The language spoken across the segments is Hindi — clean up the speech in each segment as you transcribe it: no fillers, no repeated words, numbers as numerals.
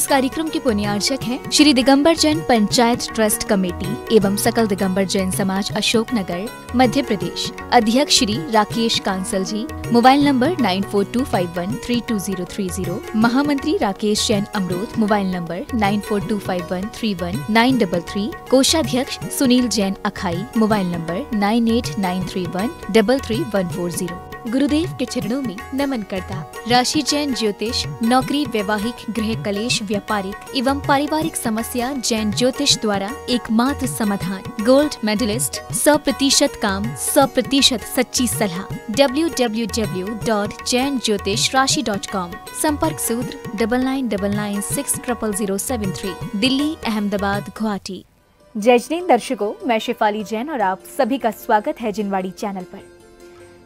इस कार्यक्रम के पुण्यार्चक हैं श्री दिगंबर जैन पंचायत ट्रस्ट कमेटी एवं सकल दिगंबर जैन समाज अशोकनगर मध्य प्रदेश। अध्यक्ष श्री राकेश कांसल जी। Mobile number 9425132030। महामंत्री राकेश जैन अमरोद। Mobile number 9425131933। कोषाध्यक्ष सुनील जैन अखाई। Mobile number 9893133140। गुरुदेव के चरणों में नमन करता राशि जैन ज्योतिष नौकरी, वैवाहिक, गृह कलेश, व्यापारिक एवं पारिवारिक समस्या जैन ज्योतिष द्वारा एकमात्र समाधान। गोल्ड मेडलिस्ट, 100% काम, 100% सच्ची सलाह। www.jainjyotishrashi.com। संपर्क सूत्र 9999600073। दिल्ली, अहमदाबाद, गुवाहाटी। जय जिनेंद्र दर्शकों, मैं शिफाली जैन और आप सभी का स्वागत है जिनवाड़ी चैनल पर।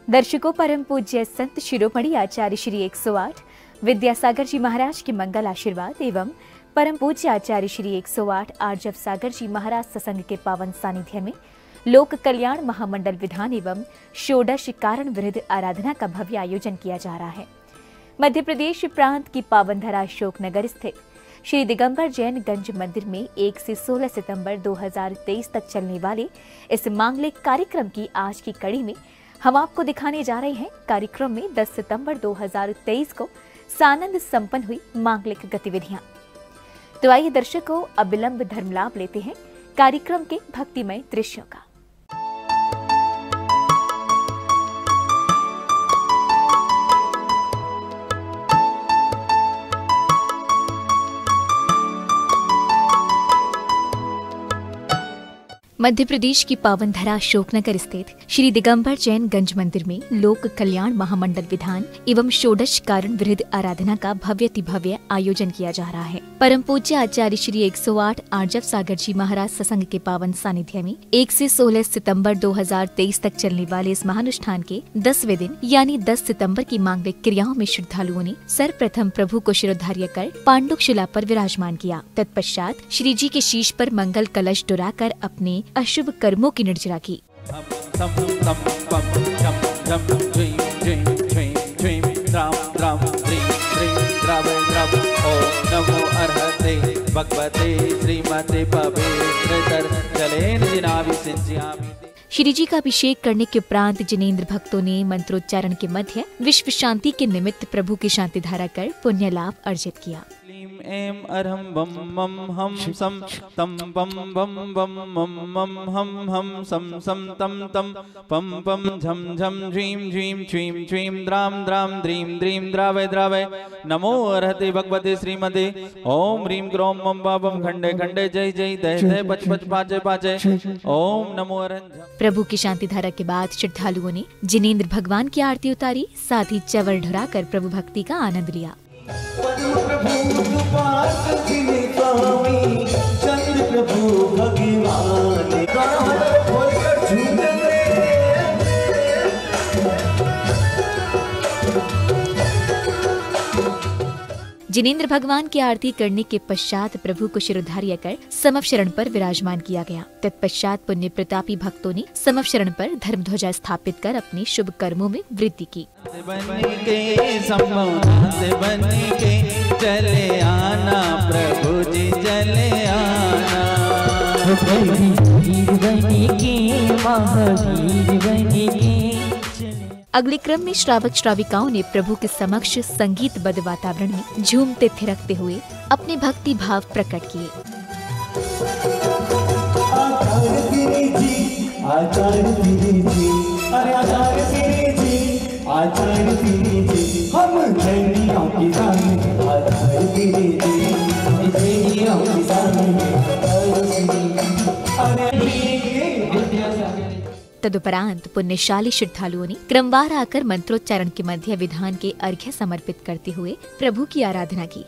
दर्शकों, परम पूज्य संत शिरोमणि आचार्य श्री 108 विद्यासागर जी महाराज के मंगल आशीर्वाद एवं परम पूज्य आचार्य श्री 108 आर्जव सागर जी महाराज सत्संग के पावन सानिध्य में लोक कल्याण महामंडल विधान एवं षोडश कारण विरुद्ध आराधना का भव्य आयोजन किया जा रहा है। मध्य प्रदेश प्रांत की पावन धरा अशोकनगर स्थित श्री दिगंबर जैन गंज मंदिर में 1 से 16 सितंबर 2023 तक चलने वाले इस मांगलिक कार्यक्रम की आज की कड़ी में हम आपको दिखाने जा रहे हैं कार्यक्रम में 10 सितंबर 2023 को सानंद संपन्न हुई मांगलिक गतिविधियां। तो आइए दर्शकों, अब विलंब धर्म लाभ लेते हैं कार्यक्रम के भक्तिमय दृश्यों का। मध्य प्रदेश की पावन धरा अशोकनगर स्थित श्री दिगंबर जैन गंज मंदिर में लोक कल्याण महामंडल विधान एवं षोडश कारण विरुद्ध आराधना का भव्य आयोजन किया जा रहा है। परम पूज्य आचार्य श्री 108 आर्जव सागर जी महाराज सत्संग के पावन सानिध्य में 1 से 16 सितंबर 2023 तक चलने वाले इस महानुष्ठान के 10वें दिन यानी 10 सितंबर की मांगलिक क्रियाओं में श्रद्धालुओं ने सर्वप्रथम प्रभु को शिरोधार्य कर पांडुक शिला पर विराजमान किया। तत्पश्चात श्री जी के शीश पर मंगल कलश डुराकर अपने अशुभ कर्मों की निर्जरा की। नमो अर्हते भगवते श्रीमते पवित्र जलेन जिनाभि सिंच्यामि। श्री जी का अभिषेक करने के उपरांत जिनेंद्र भक्तों ने मंत्रोच्चारण के मध्य विश्व शांति के निमित्त प्रभु की शांति धारा कर पुण्य लाभ अर्जित किया। एम अरहम बम मम हम सम तम बम बम बम मम मम हम सम सम तम तम पम पम झम झम झीम झीम छीम छीम द्राम द्राम द्रीम द्रीम द्रावय द्रावय। नमो अर्हते भगवते श्रीमते ओम ह्रीम क्रोम मम बाबम खंडे खंडे जय जय दय दय बच बच पाचे पाचे ओम नमो अर्हं। प्रभु की शांति धारा के बाद श्रद्धालुओं ने जिनेंद्र भगवान की आरती उतारी, साथ ही चवर ढुराकर प्रभु भक्ति का आनंद लिया। जिनेंद्र भगवान की आरती करने के पश्चात प्रभु को शिरोधार्य कर समव शरण पर विराजमान किया गया। तत्पश्चात पुण्य प्रतापी भक्तों ने समव शरण पर धर्म ध्वजा स्थापित कर अपने शुभ कर्मों में वृद्धि की। चले आना प्रभु जी चले आना। अगले क्रम में श्रावक श्राविकाओं ने प्रभु के समक्ष संगीतबद्ध वातावरण में झूमते थिरकते हुए अपने भक्ति भाव प्रकट किए। तदुपरांत पुण्यशाली श्रद्धालुओं ने क्रमवार आकर मंत्रोच्चारण के मध्य विधान के अर्घ्य समर्पित करते हुए प्रभु की आराधना की।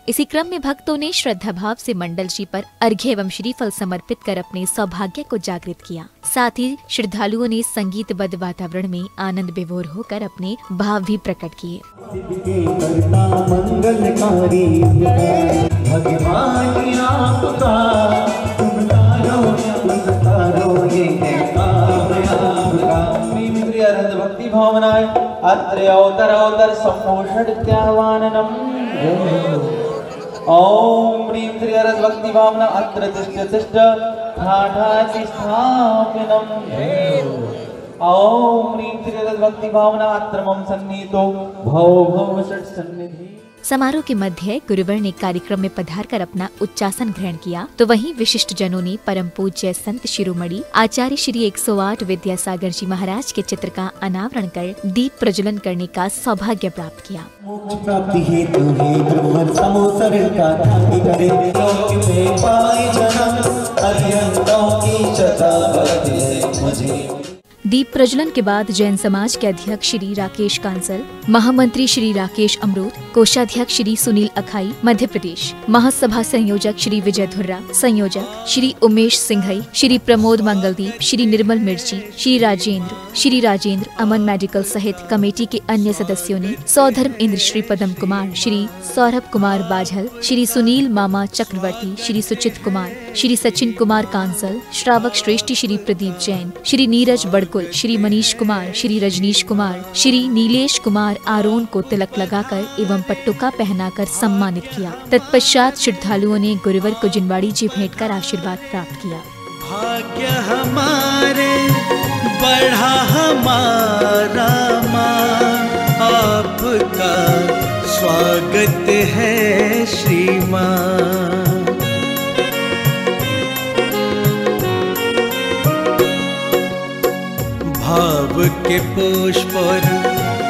इसी क्रम में भक्तों ने श्रद्धा भाव से मंडल जी पर अर्घ्य एवं श्रीफल समर्पित कर अपने सौभाग्य को जागृत किया। साथ ही श्रद्धालुओं ने संगीतबद्ध वातावरण में आनंद विभोर होकर अपने भाव भी प्रकट किए। भक्ति भावनाय अत्र अवतर सम्मोषण त्यावाननम ओम ह्रीं श्री अरद भक्ति भावना अत्र तिष्ठ ठाठाति स्थापिनम ओम ह्रीं श्री अरद भक्ति भावना अत्र मम सन्निहितो भव षट् सन्निधि। समारोह के मध्य गुरुवर ने कार्यक्रम में पधारकर अपना उच्चासन ग्रहण किया, तो वहीं विशिष्ट जनों ने परम पूज्य संत शिरोमणि आचार्य श्री 108 विद्यासागर जी महाराज के चित्र का अनावरण कर दीप प्रज्वलन करने का सौभाग्य प्राप्त किया। दीप प्रज्वलन के बाद जैन समाज के अध्यक्ष श्री राकेश कांसल, महामंत्री श्री राकेश अमरूद, कोषाध्यक्ष श्री सुनील अखाई मध्य प्रदेश, महासभा संयोजक श्री विजय धुर्रा, संयोजक श्री उमेश सिंघई, श्री प्रमोद मंगलदीप, श्री निर्मल मिर्ची, श्री राजेंद्र अमन मेडिकल सहित कमेटी के अन्य सदस्यों ने सौधर्म इंद्र श्री पदम कुमार, श्री सौरभ कुमार बाझल, श्री सुनील मामा चक्रवर्ती, श्री सुचित कुमार, श्री सचिन कुमार कांसल, श्रावक श्रेष्ठी श्री प्रदीप जैन, श्री नीरज बड़कुल, श्री मनीष कुमार, श्री रजनीश कुमार, श्री नीलेश कुमार आरोन को तिलक लगाकर एवं पट्टुका पहनाकर सम्मानित किया। तत्पश्चात श्रद्धालुओं ने गुरुवर को जिनवाड़ी जी भेंट कर आशीर्वाद प्राप्त किया। भाग्य हमारे बढ़ा हमारा मां, आपका स्वागत है श्री मां। भाव के पुष्प और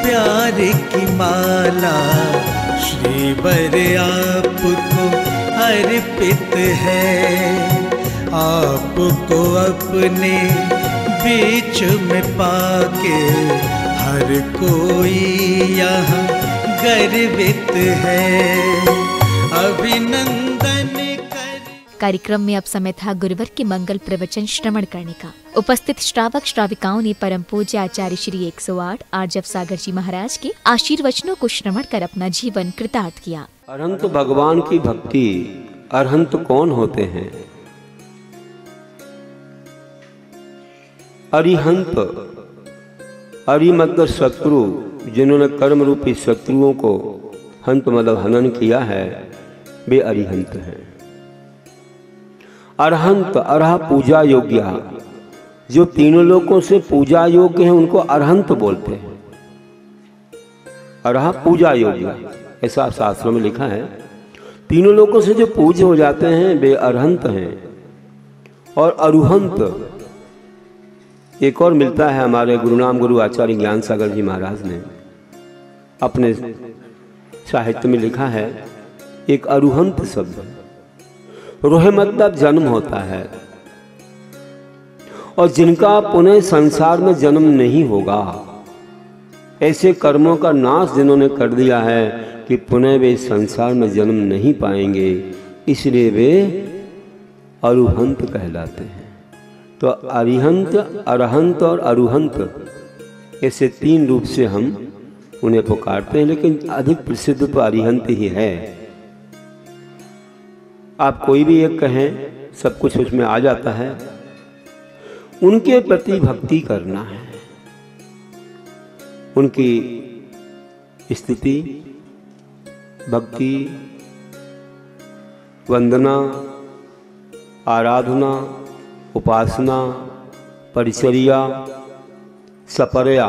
प्यार की माला श्रीवर आपको अर्पित है। आपको अपने बीच में पाके हर कोई यहाँ गर्वित है। अभिनंदन कार्यक्रम में अब समय था गुरुवर के मंगल प्रवचन श्रवण करने का। उपस्थित श्रावक श्राविकाओं ने परम पूज्य आचार्य श्री 108 आर्जव सागर जी महाराज के आशीर्वचनों को श्रवण कर अपना जीवन कृतार्थ किया। अरहंत भगवान की भक्ति। अरहंत कौन होते हैं? अरिहंत, अरि मतलब शत्रु, जिन्होंने कर्म रूपी शत्रुओं को हंत मतलब हनन किया है, वे अरिहंत हैं। अरहंत, अरह पूजा योग्य, जो तीनों लोकों से पूजा योग्य हैं उनको अरहंत बोलते हैं। अरह पूजा योग्य, ऐसा शास्त्रों में लिखा है। तीनों लोकों से जो पूज्य हो जाते हैं वे अरहंत हैं। और अरुहंत एक और मिलता है, हमारे गुरुनाम गुरु आचार्य ज्ञान सागर जी महाराज ने अपने साहित्य में लिखा है, एक अरुहंत शब्द। रोह मतलब जन्म होता है, और जिनका पुनः संसार में जन्म नहीं होगा, ऐसे कर्मों का नाश जिन्होंने कर दिया है कि पुनः वे संसार में जन्म नहीं पाएंगे, इसलिए वे अरुहंत कहलाते हैं। तो अरिहंत, अरहंत और अरुहंत, ऐसे तीन रूप से हम उन्हें पुकारते हैं, लेकिन अधिक प्रसिद्ध तो अरिहंत ही है। आप कोई भी एक कहें, सब कुछ उसमें आ जाता है। उनके प्रति भक्ति करना है, उनकी स्तुति, भक्ति, वंदना, आराधना, उपासना, परिचर्या, सपर्या,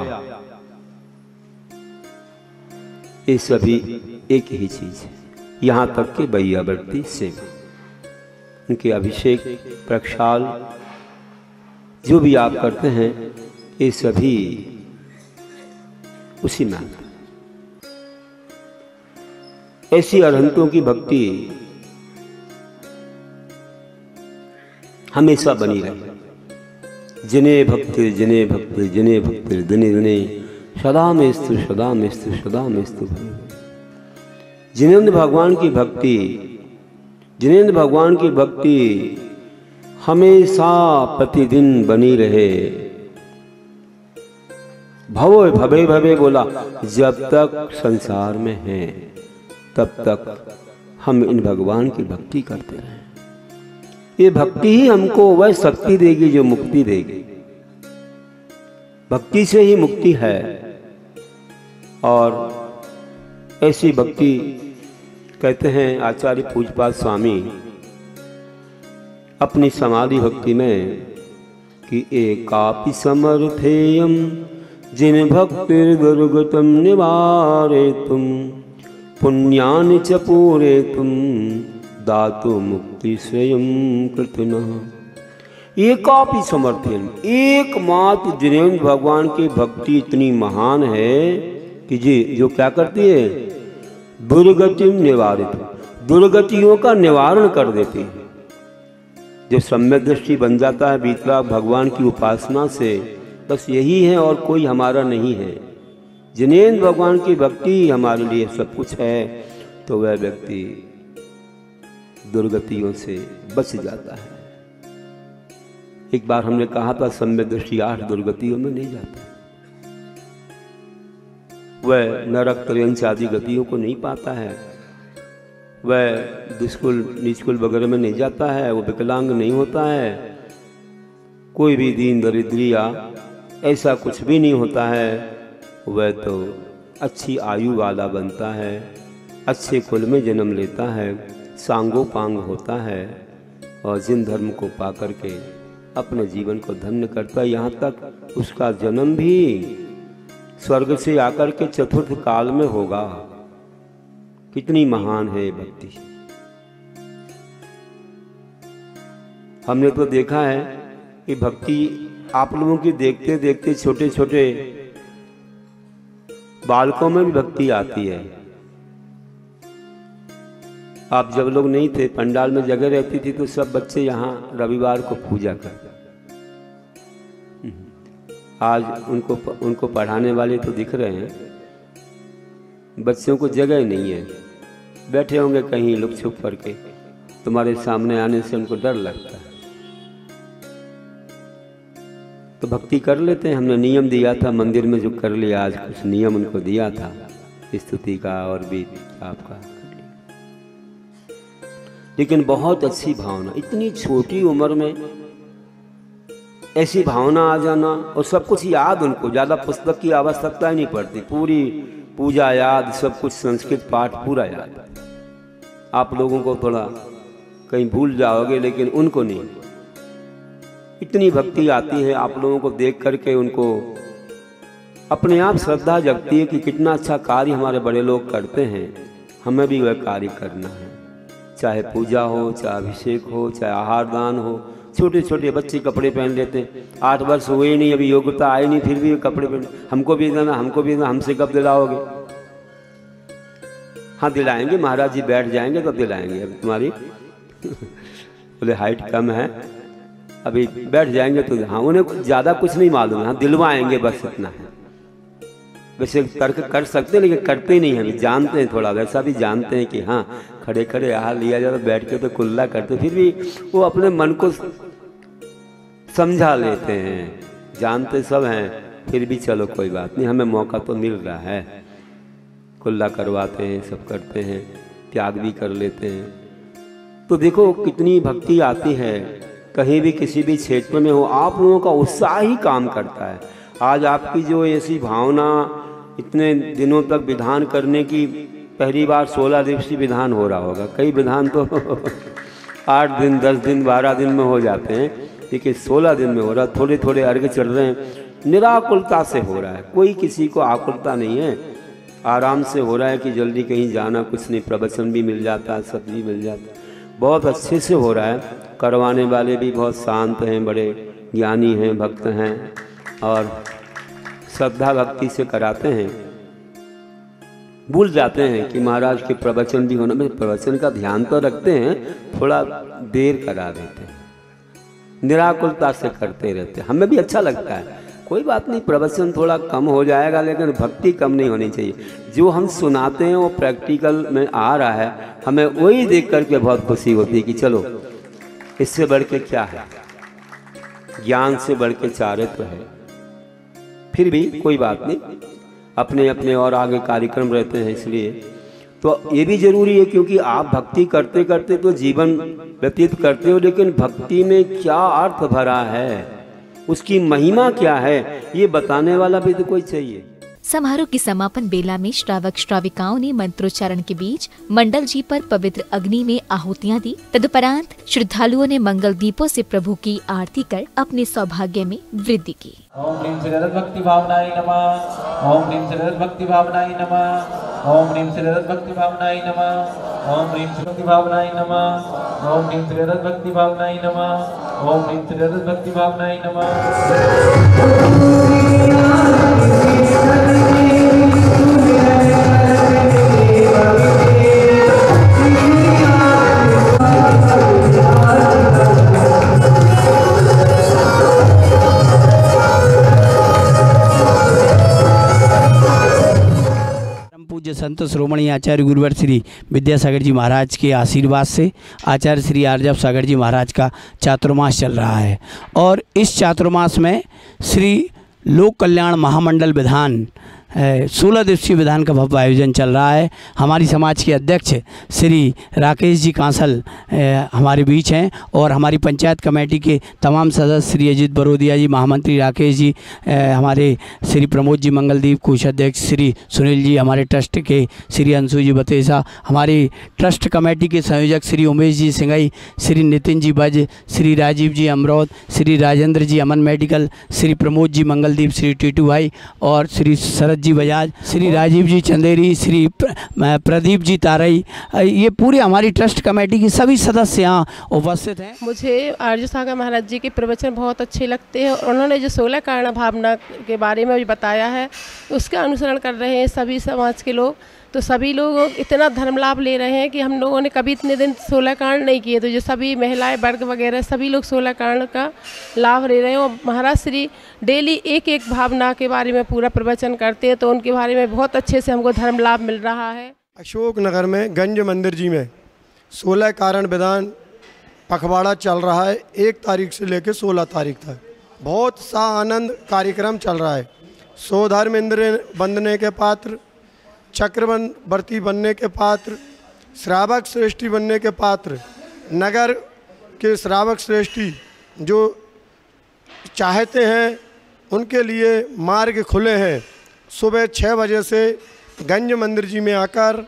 ये सभी एक ही चीज है। यहाँ तक कि बैयावर्ती सेवा, उनके अभिषेक, प्रक्षाल, जो भी आप करते हैं, ये सभी उसी में आता है। ऐसी अरहंतों की भक्ति हमेशा बनी रहे। जिने भक्ति जिने भक्ति जिने भक्ति दिने दिने सदा मेस्तु सदा मेस्तु सदा मेस्तु। जिनेंद्र भगवान की भक्ति, जिनेंद्र भगवान की भक्ति हमेशा प्रतिदिन बनी रहे। भवो भवे भवे बोला, जब तक संसार में हैं तब तक हम इन भगवान की भक्ति करते रहें। ये भक्ति ही हमको वह शक्ति देगी जो मुक्ति देगी। भक्ति से ही मुक्ति है। और ऐसी भक्ति कहते हैं आचार्य पूज्यपाद स्वामी अपनी समाधि भक्ति में कि एकापि समर्थेयम जिन भक्तिर दुर्गतम निवारेतुम पुण्यानि च पूरेतुम दातु मुक्ति स्वयं कृतनः। एकापि समर्थेयम, एकमात्र जिनेंद्र भगवान की भक्ति इतनी महान है कि जी जो क्या करती है, दुर्गतिम निवारित, दुर्गतियों का निवारण कर देती है। जब सम्यक दृष्टि बन जाता है वीतराग भगवान की उपासना से, बस यही है और कोई हमारा नहीं है। जिनेंद्र भगवान की भक्ति हमारे लिए सब कुछ है, तो वह व्यक्ति दुर्गतियों से बच जाता है। एक बार हमने कहा था सम्यक दृष्टि 8 दुर्गतियों में नहीं जाता, वह नरक त्रयंच आदि गतियों को नहीं पाता है, वह दुष्कुल नीचकुल वगैरह में नहीं जाता है, वो विकलांग नहीं होता है, कोई भी दीन दरिद्रिया ऐसा कुछ भी नहीं होता है। वह तो अच्छी आयु वाला बनता है, अच्छे कुल में जन्म लेता है, सांगोपांग होता है और जिन धर्म को पा करके अपने जीवन को धन्य करता है। यहाँ तक उसका जन्म भी स्वर्ग से आकर के चतुर्थ काल में होगा। कितनी महान है भक्ति। हमने तो देखा है कि भक्ति आप लोगों की देखते देखते छोटे छोटे बालकों में भी भक्ति आती है। आप जब लोग नहीं थे, पंडाल में जगह रहती थी तो सब बच्चे यहाँ रविवार को पूजा करते। आज उनको पढ़ाने वाले तो दिख रहे हैं, बच्चों को जगह ही नहीं है, बैठे होंगे कहीं लुक छुप करके, तुम्हारे सामने आने से उनको डर लगता है। तो भक्ति कर लेते हैं। हमने नियम दिया था मंदिर में जो कर लिया, आज कुछ नियम उनको दिया था स्तुति का और भी आपका, लेकिन बहुत अच्छी भावना, इतनी छोटी उम्र में ऐसी भावना आ जाना और सब कुछ याद उनको, ज़्यादा पुस्तक की आवश्यकता ही नहीं पड़ती, पूरी पूजा याद, सब कुछ संस्कृत पाठ पूरा याद। आप लोगों को थोड़ा कहीं भूल जाओगे लेकिन उनको नहीं। इतनी भक्ति आती है आप लोगों को देख करके, उनको अपने आप श्रद्धा जगती है कि कितना अच्छा कार्य हमारे बड़े लोग करते हैं, हमें भी वह कार्य करना है। चाहे पूजा हो, चाहे अभिषेक हो, चाहे आहार दान हो। छोटे छोटे बच्चे कपड़े पहन लेते हैं, 8 वर्ष हुए नहीं, अभी योग्यता आई नहीं, फिर भी कपड़े पहन, हमको भी देना, हमको भी देना, हमसे कब दिलाओगे? हाँ दिलाएंगे, महाराज जी बैठ जाएंगे तो दिलाएंगे। अभी तुम्हारी बोले हाइट कम है, अभी बैठ जाएंगे तो हाँ, उन्हें ज़्यादा कुछ नहीं मालूम है, हाँ दिलवाएंगे, बस इतना है। वैसे तर्क कर सकते हैं लेकिन करते नहीं हैं, जानते हैं, थोड़ा वैसा भी जानते हैं कि हाँ खड़े खड़े आहार लिया जाए तो बैठ के तो कुल्ला करते, फिर भी वो अपने मन को समझा लेते हैं, जानते सब हैं, फिर भी चलो कोई बात नहीं, हमें मौका तो मिल रहा है, कुल्ला करवाते हैं, सब करते हैं, त्याग भी कर लेते हैं। तो देखो कितनी भक्ति आती है, कहीं भी किसी भी क्षेत्र में हो, आप लोगों का उत्साह ही काम करता है। आज आपकी जो ऐसी भावना, इतने दिनों तक विधान करने की, पहली बार 16 दिवसीय विधान हो रहा होगा, कई विधान तो 8 दिन 10 दिन 12 दिन में हो जाते हैं, लेकिन 16 दिन में हो रहा, थोड़े थोड़े अर्घ चढ़ रहे हैं, निराकुलता से हो रहा है, कोई किसी को आकुलता नहीं है, आराम से हो रहा है कि जल्दी कहीं जाना कुछ नहीं, प्रवचन भी मिल जाता है, सब भी मिल जाता है, बहुत अच्छे से हो रहा है। करवाने वाले भी बहुत शांत हैं, बड़े ज्ञानी हैं, भक्त हैं और श्रद्धा भक्ति से कराते हैं। भूल जाते हैं कि महाराज के प्रवचन भी होना, में प्रवचन का ध्यान तो रखते हैं, थोड़ा देर करा देते हैं, निराकुलता से करते रहते हैं, हमें भी अच्छा लगता है। कोई बात नहीं, प्रवचन थोड़ा कम हो जाएगा लेकिन भक्ति कम नहीं होनी चाहिए। जो हम सुनाते हैं वो प्रैक्टिकल में आ रहा है, हमें वही देख करके बहुत खुशी होती है कि चलो इससे बढ़ के क्या है, ज्ञान से बढ़ के चारित्र है। फिर भी कोई बात नहीं, अपने अपने और आगे कार्यक्रम रहते हैं, इसलिए तो ये भी जरूरी है, क्योंकि आप भक्ति करते करते तो जीवन व्यतीत करते हो, लेकिन भक्ति में क्या अर्थ भरा है, उसकी महिमा क्या है, ये बताने वाला भी तो कोई चाहिए। समारोह की समापन बेला में श्रावक श्राविकाओं ने मंत्रोच्चारण के बीच मंडल जी पर पवित्र अग्नि में आहुतियां दी। तदुपरांत श्रद्धालुओं ने मंगल दीपों से प्रभु की आरती कर अपने सौभाग्य में वृद्धि की। ओम ह्रीं श्रीरथ भक्ति भावनाय नमः। ओम ह्रीं श्रीरथ भक्ति भावनाय नमः। ओम ह्रीं श्रीरथ भक्ति भावनाय नमः। ओम ह्रीं श्रीरथ भावनाय नमः। ओम ह्रीं श्रीरथ भक्ति भावनाय नमः। ओम ह्रीं श्रीरथ भक्ति भावनाय नमः। पूज्य संत श्रोमणी आचार्य गुरुवर श्री विद्यासागर जी महाराज के आशीर्वाद से आचार्य श्री आर्जव सागर जी महाराज का चातुर्मास चल रहा है, और इस चातुर्मास में श्री लोक कल्याण महामंडल विधान 16 दिवसीय विधान का भव्य आयोजन चल रहा है। हमारी समाज के अध्यक्ष श्री राकेश जी कांसल हमारे बीच हैं, और हमारी पंचायत कमेटी के तमाम सदस्य श्री अजीत बरोदिया जी, महामंत्री राकेश जी, हमारे श्री प्रमोद जी मंगलदीप, कोषाध्यक्ष श्री सुनील जी, हमारे ट्रस्ट के श्री अंशु जी बतेसा, हमारी ट्रस्ट कमेटी के संयोजक श्री उमेश जी सिंगई, श्री नितिन जी बज, श्री राजीव जी अमरौद, श्री राजेंद्र जी अमन मेडिकल, श्री प्रमोद जी मंगलदीप, श्री टीटू भाई और श्री शरद जी बजाज, श्री राजीव जी चंदेरी, श्री प्रदीप जी तारई, ये पूरी हमारी ट्रस्ट कमेटी की सभी सदस्य यहाँ उपस्थित हैं। मुझे आर्य सागर महाराज जी के प्रवचन बहुत अच्छे लगते हैं, और उन्होंने जो 16 कारण भावना के बारे में भी बताया है उसका अनुसरण कर रहे हैं सभी समाज के लोग। तो सभी लोग इतना धर्म लाभ ले रहे हैं कि हम लोगों ने कभी इतने दिन 16 कारण नहीं किए, तो जो सभी महिलाएं वर्ग वगैरह सभी लोग 16 कारण का लाभ ले रहे हैं। और महाराज श्री डेली एक एक भावना के बारे में पूरा प्रवचन करते हैं, तो उनके बारे में बहुत अच्छे से हमको धर्म लाभ मिल रहा है। अशोक नगर में गंज मंदिर जी में 16 कारण विधान पखवाड़ा चल रहा है, 1 तारीख से लेकर 16 तारीख तक बहुत सा आनंद कार्यक्रम चल रहा है। सौधर्म इंद्र बंदने के पात्र, चक्रवर्ती बनने के पात्र, श्रावक श्रेष्ठी बनने के पात्र, नगर के श्रावक श्रेष्ठी जो चाहते हैं उनके लिए मार्ग खुले हैं। सुबह 6 बजे से गंज मंदिर जी में आकर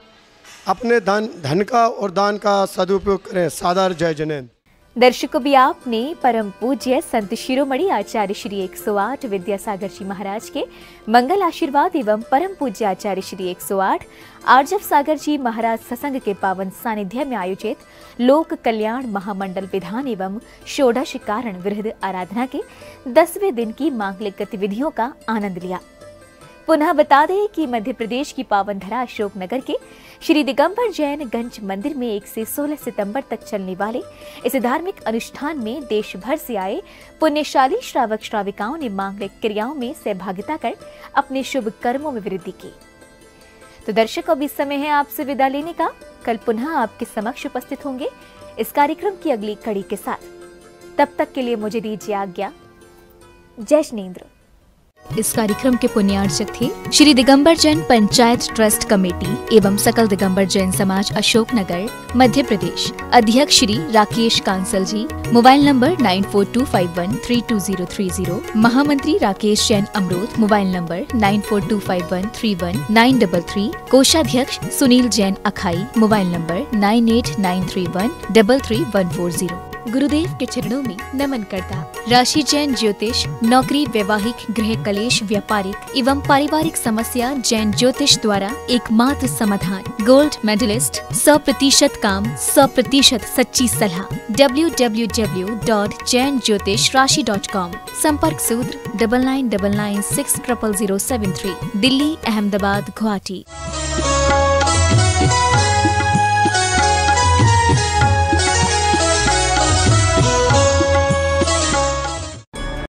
अपने धन का और दान का सदुपयोग करें। सादर जय जैन। दर्शकों भी आपने परम पूज्य संत शिरोमणि आचार्य श्री 108 विद्यासागर जी महाराज के मंगल आशीर्वाद एवं परम पूज्य आचार्य श्री 108 आर्जव सागर जी महाराज सत्संग के पावन सानिध्य में आयोजित लोक कल्याण महामंडल विधान एवं षोडश कारण वृहद आराधना के 10वें दिन की मांगलिक गतिविधियों का आनंद लिया। पुनः बता दें कि मध्य प्रदेश की पावन धरा अशोकनगर के श्री दिगंबर जैन गंज मंदिर में 1 से 16 सितंबर तक चलने वाले इस धार्मिक अनुष्ठान में देश भर से आए पुण्यशाली श्रावक श्राविकाओं ने मांगलिक क्रियाओं में सहभागिता कर अपने शुभ कर्मों में वृद्धि की। तो दर्शकों, अब इस समय है आपसे विदा लेने का। कल पुनः आपके समक्ष उपस्थित होंगे इस कार्यक्रम की अगली कड़ी के साथ। तब तक के लिए मुझे दीजिए आज्ञा। जय जिनेंद्र। इस कार्यक्रम के पुण्यार्चक थे श्री दिगंबर जैन पंचायत ट्रस्ट कमेटी एवं सकल दिगंबर जैन समाज अशोकनगर मध्य प्रदेश। अध्यक्ष श्री राकेश कांसल जी। Mobile number 9425132030। महामंत्री राकेश जैन अमरोद। Mobile number 9425131933। कोषाध्यक्ष सुनील जैन अखाई। Mobile number 9893133140। गुरुदेव के चरणों में नमन करता राशि जैन ज्योतिष। नौकरी, वैवाहिक, गृह कलेश, व्यापारिक एवं पारिवारिक समस्या जैन ज्योतिष द्वारा एकमात्र समाधान। गोल्ड मेडलिस्ट, 100% काम, 100% सच्ची सलाह। www.jainjyotishrashi.com। संपर्क सूत्र 9999600073। दिल्ली, अहमदाबाद, गुवाहाटी।